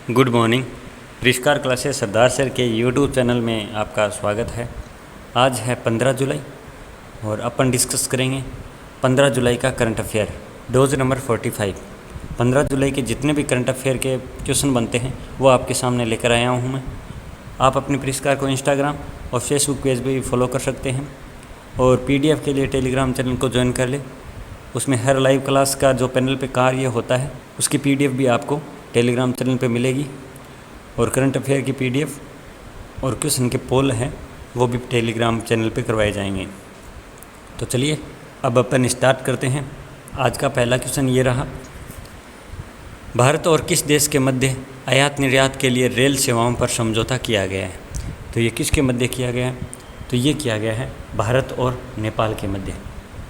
Good morning. परिष्कार classes सरदार sir के YouTube channel में आपका स्वागत है। आज है 15 जुलाई और अपन डिस्कस करेंगे 15 जुलाई का करंट अफेयर डोज नंबर 45। 15 जुलाई के जितने भी करंट अफेयर के क्वेश्चन बनते हैं वो आपके सामने लेकर आया हूँ मैं। आप अपने परिष्कार को इंस्टाग्राम और फेसबुक पेज पर भी फॉलो कर सकते हैं और PDF के लिए टेलीग्राम चैनल को ज्वाइन कर ले। उसमें हर लाइव क्लास का जो पैनल पे कार्य होता है उसकी PDF भी आपको टेलीग्राम चैनल पे मिलेगी और करंट अफेयर की PDF और क्वेश्चन के पोल हैं वो भी टेलीग्राम चैनल पे करवाए जाएंगे। तो चलिए अब अपन स्टार्ट करते हैं। आज का पहला क्वेश्चन ये रहा, भारत और किस देश के मध्य आयात निर्यात के लिए रेल सेवाओं पर समझौता किया गया है? तो ये किसके मध्य किया गया है? तो ये किया गया है भारत और नेपाल के मध्य।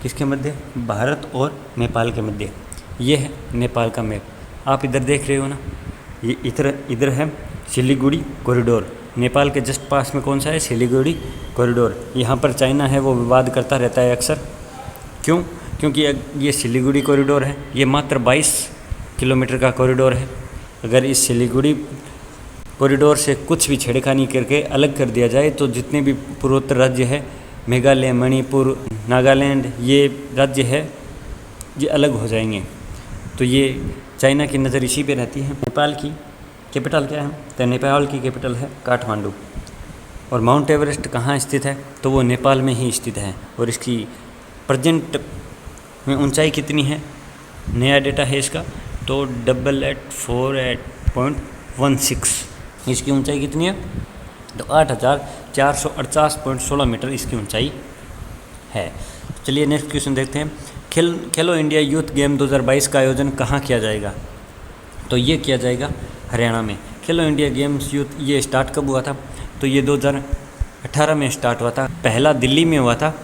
किसके मध्य? भारत और नेपाल के मध्य। ये है नेपाल का मैप, आप इधर देख रहे हो ना, ये इधर है सिलीगुड़ी कॉरिडोर। नेपाल के जस्ट पास में कौन सा है? सिलीगुड़ी कॉरिडोर। यहाँ पर चाइना है वो विवाद करता रहता है अक्सर। क्यों? क्योंकि ये सिलीगुड़ी कॉरिडोर है, ये मात्र 22 किलोमीटर का कॉरिडोर है। अगर इस सिलीगुड़ी कॉरिडोर से कुछ भी छेड़खानी करके अलग कर दिया जाए तो जितने भी पूर्वोत्तर राज्य है, मेघालय, मणिपुर, नागालैंड, ये राज्य है ये अलग हो जाएंगे। तो ये चाइना की नज़र इसी पे रहती है। नेपाल की कैपिटल क्या है? तो नेपाल की कैपिटल है काठमांडू। और माउंट एवरेस्ट कहाँ स्थित है? तो वो नेपाल में ही स्थित है। और इसकी प्रेजेंट में ऊंचाई कितनी है? नया डेटा है इसका तो 884.16। इसकी ऊंचाई कितनी है? तो 8448.16 मीटर इसकी ऊंचाई है। चलिए नेक्स्ट क्वेश्चन देखते हैं। खेलो इंडिया यूथ गेम 2022 का आयोजन कहाँ किया जाएगा? तो ये किया जाएगा हरियाणा में। खेलो इंडिया गेम्स यूथ ये स्टार्ट कब हुआ था? तो ये 2018 में स्टार्ट हुआ था। पहला दिल्ली में हुआ था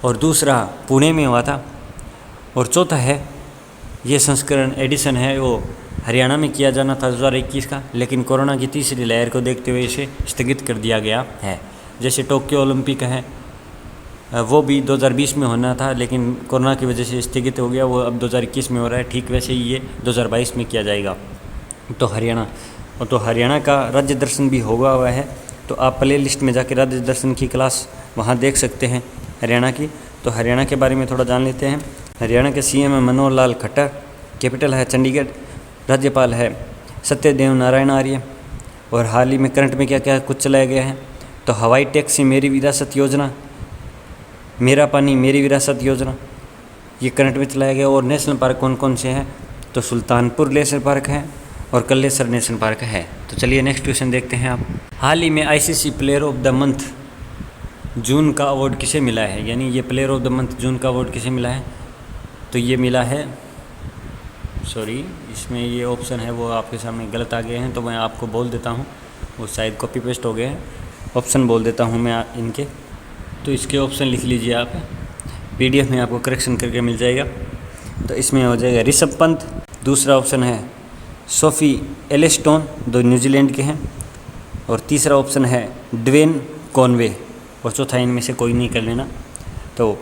और दूसरा पुणे में हुआ था और चौथा है ये संस्करण एडिशन है वो हरियाणा में किया जाना था 2021 का, लेकिन कोरोना की तीसरी लहर को देखते हुए इसे स्थगित कर दिया गया है। जैसे टोक्यो ओलंपिक है वो भी 2020 में होना था लेकिन कोरोना की वजह से स्थगित हो गया, वो अब 2021 में हो रहा है। ठीक वैसे ही ये 2022 में किया जाएगा। तो हरियाणा का राज्य दर्शन भी होगा हुआ है, तो आप प्ले लिस्ट में जाकर राज्य दर्शन की क्लास वहाँ देख सकते हैं हरियाणा की। तो हरियाणा के बारे में थोड़ा जान लेते हैं। हरियाणा के CM है मनोहर लाल खट्टर, कैपिटल है चंडीगढ़, राज्यपाल है सत्यदेव नारायण आर्य। और हाल ही में करंट में क्या क्या कुछ चलाया गया है? तो हवाई टैक्सी मेरी विरासत योजना, मेरा पानी मेरी विरासत योजना, ये करंट में चलाया गया। और नेशनल पार्क कौन कौन से हैं? तो सुल्तानपुर नेशनल पार्क है और कल्लेसर नेशनल पार्क है। तो चलिए नेक्स्ट क्वेश्चन देखते हैं आप। हाल ही में ICC player of the month June का अवार्ड किसे मिला है? यानी ये player of the month June का अवार्ड किसे मिला है? तो ये मिला है, इसमें ये ऑप्शन है वो आपके सामने गलत आ गए हैं, तो मैं आपको बोल देता हूँ, वो शायद कॉपी पेस्ट हो गए हैं। ऑप्शन बोल देता हूँ मैं इनके, तो इसके ऑप्शन लिख लीजिए आप, PDF में आपको करेक्शन करके मिल जाएगा। तो इसमें हो जाएगा ऋषभ पंत, दूसरा ऑप्शन है सोफी एलेस्टोन, दो न्यूजीलैंड के हैं, और तीसरा ऑप्शन है ड्वेन कॉनवे, और चौथा इनमें से कोई नहीं कर लेना। तो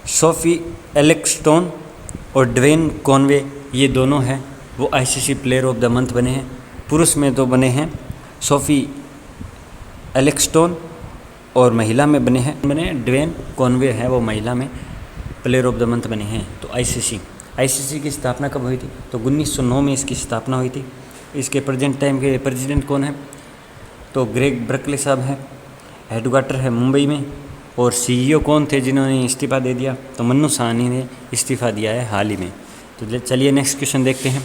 सोफी एलेक्स्टोन और ड्वेन कॉनवे ये दोनों हैं वो ICC player of the month बने हैं। पुरुष में तो बने हैं सोफी एलेक्स्टोन और महिला में बने ड्वेन कॉनवे है वो महिला में प्लेयर ऑफ द मंथ बने हैं। तो ICC की स्थापना कब हुई थी? तो 1909 में इसकी स्थापना हुई थी। इसके प्रेजेंट टाइम के प्रेसिडेंट कौन है? तो ग्रेग ब्रकले साहब हैं। हेडक्वार्टर है मुंबई में। और CEO कौन थे जिन्होंने इस्तीफ़ा दे दिया? तो मन्नू साहनी ने इस्तीफ़ा दिया है हाल ही में। तो चलिए नेक्स्ट क्वेश्चन देखते हैं।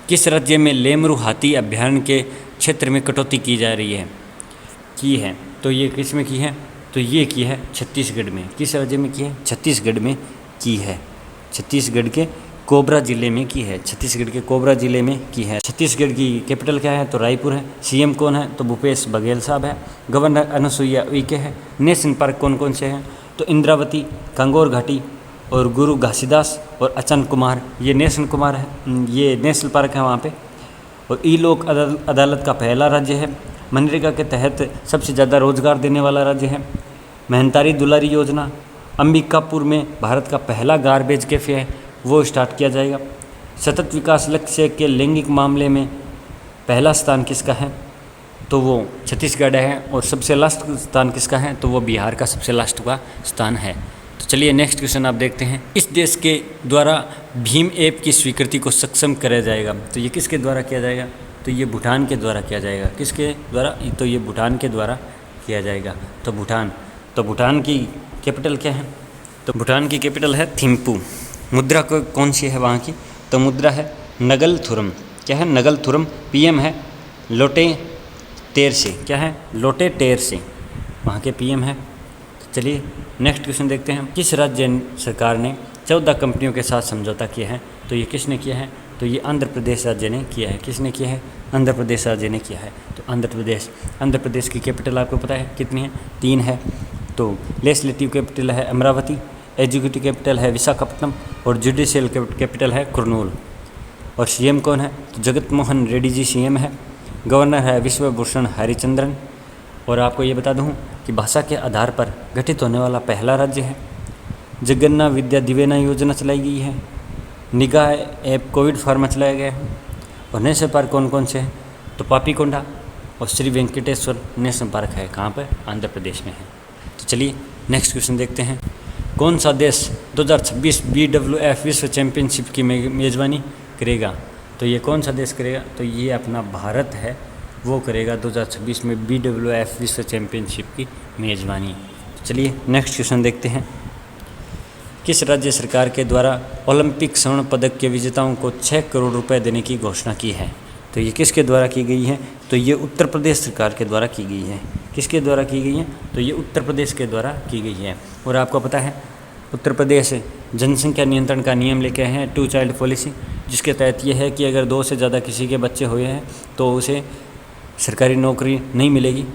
किस राज्य में लेमरू हाथी अभयारण्य के क्षेत्र में कटौती की जा रही है? तो ये किस में की है? तो ये की है छत्तीसगढ़ में। किस राज्य में की है? छत्तीसगढ़ में की है। छत्तीसगढ़ के कोबरा ज़िले में की है। छत्तीसगढ़ के कोबरा ज़िले में की है। छत्तीसगढ़ की कैपिटल क्या है? तो रायपुर है। CM कौन है? तो भूपेश बघेल साहब है। गवर्नर अनुसुईया उइके है। नेशनल पार्क कौन कौन से हैं? तो इंद्रावती, कांगोर घाटी और गुरु घासीदास और अचन कुमार, ये नेशनल पार्क है वहाँ पे। और ई-लोक अदालत का पहला राज्य है। मनरेगा के तहत सबसे ज़्यादा रोजगार देने वाला राज्य है। मेहनतारी दुलारी योजना, अंबिकापुर में भारत का पहला गार्बेज कैफ़े है वो स्टार्ट किया जाएगा। सतत विकास लक्ष्य के लैंगिक मामले में पहला स्थान किसका है, तो वो छत्तीसगढ़ है, और सबसे लास्ट स्थान किसका है, तो वो बिहार का सबसे लास्ट का स्थान है। तो चलिए नेक्स्ट क्वेश्चन आप देखते हैं। इस देश के द्वारा भीम ऐप की स्वीकृति को सक्षम कराया जाएगा, तो ये किसके द्वारा किया जाएगा, तो ये भूटान के द्वारा किया जाएगा। किसके द्वारा, तो ये भूटान के द्वारा किया जाएगा। तो भूटान की कैपिटल क्या है, तो भूटान की कैपिटल है थिम्पू। मुद्रा कौन सी है वहाँ की, तो मुद्रा है नगलथुरम। क्या है, नगलथुरम। पीएम है लोटे तेरसे। क्या है, लोटे तेरसे वहाँ के पीएम है। तो चलिए नेक्स्ट क्वेश्चन देखते हैं। किस राज्य सरकार ने 14 कंपनियों के साथ समझौता किया है, तो ये किसने किया है, तो ये आंध्र प्रदेश राज्य ने किया है। किसने किया है, आंध्र प्रदेश राज्य ने किया है। तो आंध्र प्रदेश की कैपिटल आपको पता है कितनी है, 3 है। तो लेजिस्लेटिव कैपिटल है अमरावती, एग्जीक्यूटिव कैपिटल है विशाखापट्टनम, और जुडिशियल कैपिटल है कुर्नूल। और सीएम कौन है, तो जगत मोहन रेड्डी जी सीएम है। गवर्नर है विश्वभूषण हरिचंद्रन। और आपको ये बता दूं कि भाषा के आधार पर गठित होने वाला पहला राज्य है। जगन्नाथ विद्या दिवेना योजना चलाई गई है। निगाह ऐप कोविड फार्मा चलाया गया है। और नेशनल पार्क कौन कौन से हैं, तो पापीकोंडा और श्री वेंकटेश्वर नेशनल पार्क है। कहाँ पर, आंध्र प्रदेश में है। तो चलिए नेक्स्ट क्वेश्चन देखते हैं। कौन सा देश 2026 BWF विश्व चैंपियनशिप की मेज़बानी करेगा, तो ये कौन सा देश करेगा, तो ये अपना भारत है, वो करेगा 2026 में BWF विश्व चैंपियनशिप की मेज़बानी। तो चलिए नेक्स्ट क्वेश्चन देखते हैं। किस राज्य सरकार के द्वारा ओलंपिक स्वर्ण पदक के विजेताओं को 6 करोड़ रुपए देने की घोषणा की है, तो ये किसके द्वारा की गई है, तो ये उत्तर प्रदेश सरकार के द्वारा की गई है। किसके द्वारा की गई है, तो ये उत्तर प्रदेश के द्वारा की गई है। और आपको पता है उत्तर प्रदेश जनसंख्या नियंत्रण का नियम लेके आए हैं, 2 चाइल्ड पॉलिसी, जिसके तहत ये है कि अगर 2 से ज़्यादा किसी के बच्चे हुए हैं तो उसे सरकारी नौकरी नहीं मिलेगी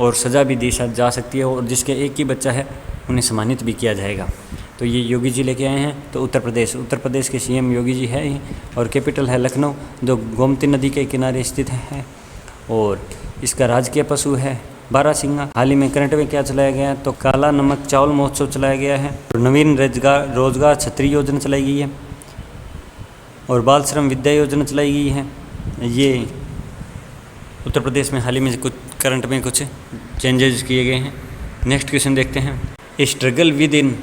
और सज़ा भी दी जा सकती है, और जिसके एक ही बच्चा है उन्हें सम्मानित भी किया जाएगा। तो ये योगी जी लेके आए हैं। तो उत्तर प्रदेश के सीएम योगी जी है ही, और कैपिटल है लखनऊ, जो गोमती नदी के किनारे स्थित है। और इसका राजकीय पशु है बारहसिंगा। हाल ही में करंट में क्या चलाया गया है, तो काला नमक चावल महोत्सव चलाया गया है। और नवीन रोजगार छतरी योजना चलाई गई है, और बाल श्रम विद्या योजना चलाई गई है। ये उत्तर प्रदेश में हाल ही में कुछ करंट में कुछ चेंजेस किए गए हैं। नेक्स्ट क्वेश्चन देखते हैं। ए struggle with in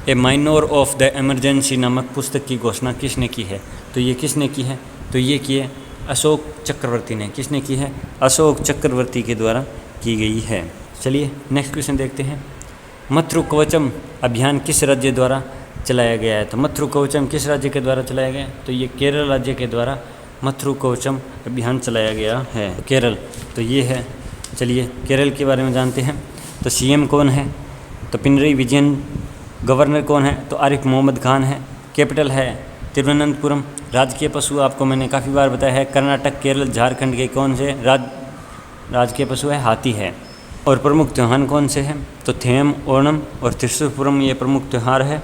A minor of the emergency नामक पुस्तक की घोषणा किसने की है, तो ये किसने की है, तो ये की है अशोक चक्रवर्ती ने। किसने की है, अशोक चक्रवर्ती के द्वारा की गई है। चलिए नेक्स्ट क्वेश्चन देखते हैं। मथुर कवचम अभियान किस राज्य द्वारा चलाया गया है, तो मथुर कवचम किस राज्य के द्वारा चलाया गया है, तो ये केरल राज्य के द्वारा मथुर कवचम अभियान चलाया गया है। केरल, तो ये है। चलिए केरल के बारे में जानते हैं। तो सीएम कौन है, तो पिनरई विजयन। गवर्नर कौन है, तो आरिफ मोहम्मद खान है। कैपिटल है तिरुवनंतपुरम। राजकीय पशु आपको मैंने काफ़ी बार बताया है, कर्नाटक, केरल, झारखंड के कौन से राजकीय पशु है, हाथी है। और प्रमुख त्यौहार कौन से हैं, तो थेम, ओणम और त्रिशूरपुरम ये प्रमुख त्यौहार है।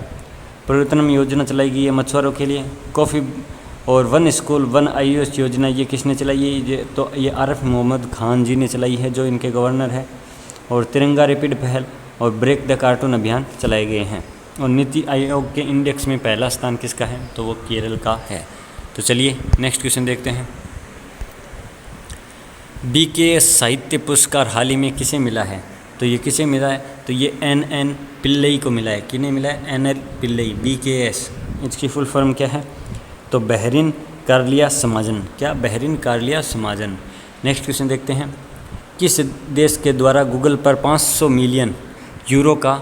परिवर्तनम योजना चलाई गई है मछुआरों के लिए। कॉफ़ी और वन स्कूल वन आयुष योजना ये किसने चलाई है, तो ये आरिफ मोहम्मद खान जी ने चलाई है, जो इनके गवर्नर है। और तिरंगा रैपिड पहल और ब्रेक द कार्टून अभियान चलाए गए हैं। और नीति आयोग के इंडेक्स में पहला स्थान किसका है, तो वो केरल का है। तो चलिए नेक्स्ट क्वेश्चन देखते हैं। BKS साहित्य पुरस्कार हाल ही में किसे मिला है, तो ये किसे मिला है, तो ये NN पिल्लई को मिला है। किन्हें मिला है, NL पिल्लई। BKS इसकी फुल फॉर्म क्या है, तो बहरीन कार्लिया समाजन। क्या, बहरीन कार्लिया समाजन। नेक्स्ट क्वेश्चन देखते हैं। किस देश के द्वारा गूगल पर 500 मिलियन यूरो का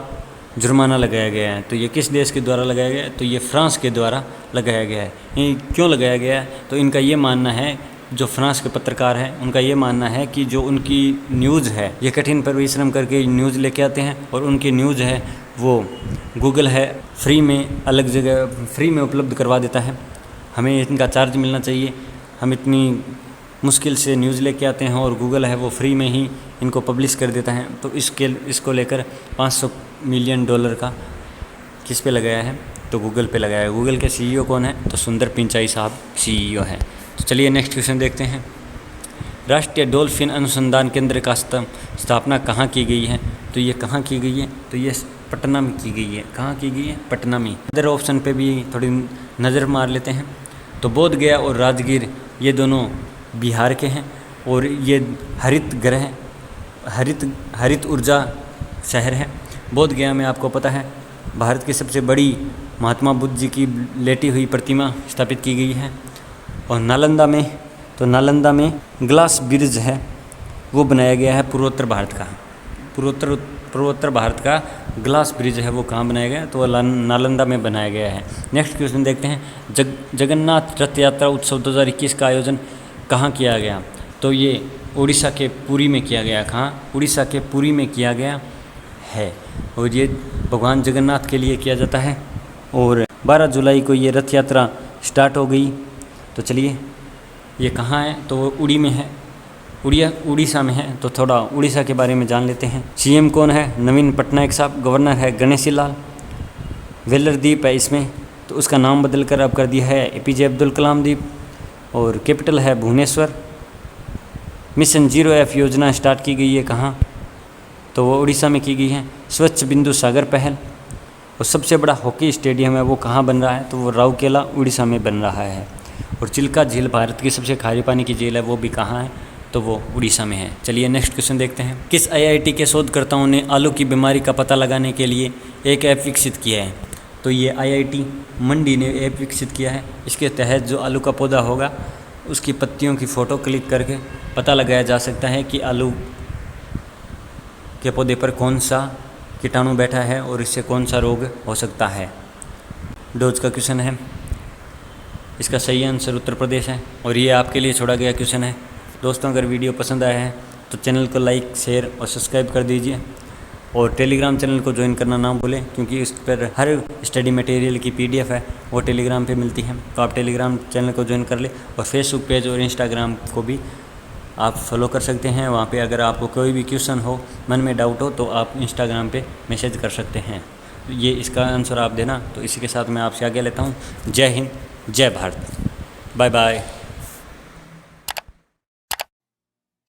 जुर्माना लगाया गया है, तो ये किस देश के द्वारा लगाया गया है, तो ये फ्रांस के द्वारा लगाया गया है। ये क्यों लगाया गया है, तो इनका ये मानना है, जो फ्रांस के पत्रकार हैं उनका ये मानना है कि जो उनकी न्यूज़ है, ये कठिन परिश्रम करके न्यूज़ लेके आते हैं, और उनकी न्यूज़ है वो गूगल है फ्री में, अलग जगह फ्री में उपलब्ध करवा देता है। हमें इनका चार्ज मिलना चाहिए। हम इतनी मुश्किल से न्यूज़ लेके आते हैं और गूगल है वो फ्री में ही इनको पब्लिश कर देता है। तो इसको लेकर 500 मिलियन डॉलर का किस पे लगाया है, तो गूगल पे लगाया है। गूगल के CEO कौन है, तो सुंदर पिचाई साहब CEO है। तो चलिए नेक्स्ट क्वेश्चन देखते हैं। राष्ट्रीय डॉल्फिन अनुसंधान केंद्र का स्थापना कहाँ की गई है, तो ये कहाँ की गई है, तो ये पटना में की गई है। कहाँ की गई है, पटना में। अदर ऑप्शन पे भी थोड़ी नज़र मार लेते हैं। तो बोध गया और राजगीर ये दोनों बिहार के हैं और ये हरित ग्रह हरित ऊर्जा शहर है। बोध गया में आपको पता है भारत की सबसे बड़ी महात्मा बुद्ध जी की लेटी हुई प्रतिमा स्थापित की गई है। और नालंदा में ग्लास ब्रिज है, वो बनाया गया है पूर्वोत्तर भारत का। पूर्वोत्तर भारत का ग्लास ब्रिज है, वो कहाँ बनाया गया है? तो नालंदा में बनाया गया है। नेक्स्ट क्वेश्चन देखते हैं, जगन्नाथ रथ यात्रा उत्सव 2021 का आयोजन कहाँ किया गया? तो ये उड़ीसा के पुरी में किया गया। कहाँ? उड़ीसा के पुरी में किया गया है और ये भगवान जगन्नाथ के लिए किया जाता है। और 12 जुलाई को ये रथ यात्रा स्टार्ट हो गई। तो चलिए, ये कहाँ है? तो वो उड़ी में है, उड़ीसा में है। तो थोड़ा उड़ीसा के बारे में जान लेते हैं। सीएम कौन है? नवीन पटनायक साहब। गवर्नर है गणेशी लाल। वेलर द्वीप है इसमें, तो उसका नाम बदल कर अब कर दिया है एपीजे अब्दुल कलाम द्वीप। और कैपिटल है भुवनेश्वर। मिशन 0F योजना स्टार्ट की गई है कहाँ? तो वो उड़ीसा में की गई है। स्वच्छ बिंदु सागर पहल। और सबसे बड़ा हॉकी स्टेडियम है वो कहाँ बन रहा है? तो वो राउरकेला उड़ीसा में बन रहा है। और चिल्का झील भारत की सबसे खारे पानी की झील है, वो भी कहाँ है? तो वो उड़ीसा में है। चलिए नेक्स्ट क्वेश्चन देखते हैं। किस IIT के शोधकर्ताओं ने आलू की बीमारी का पता लगाने के लिए एक ऐप विकसित किया है? तो ये IIT मंडी ने ऐप विकसित किया है। इसके तहत जो आलू का पौधा होगा उसकी पत्तियों की फ़ोटो क्लिक करके पता लगाया जा सकता है कि आलू के पौधे पर कौन सा कीटाणु बैठा है और इससे कौन सा रोग हो सकता है। डोज का क्वेश्चन है, इसका सही आंसर उत्तर प्रदेश है और ये आपके लिए छोड़ा गया क्वेश्चन है। दोस्तों, अगर वीडियो पसंद आया है तो चैनल को लाइक, शेयर और सब्सक्राइब कर दीजिए। और टेलीग्राम चैनल को ज्वाइन करना ना भूलें, क्योंकि इस पर हर स्टडी मटेरियल की PDF है वो टेलीग्राम पे मिलती है। तो आप टेलीग्राम चैनल को ज्वाइन कर लें। और फेसबुक पेज और इंस्टाग्राम को भी आप फॉलो कर सकते हैं। वहाँ पे अगर आपको कोई भी क्वेश्चन हो, मन में डाउट हो, तो आप इंस्टाग्राम पे मैसेज कर सकते हैं। ये इसका आंसर आप देना। तो इसी के साथ मैं आपसे आगे लेता हूँ। जय हिंद, जय भारत, बाय बाय।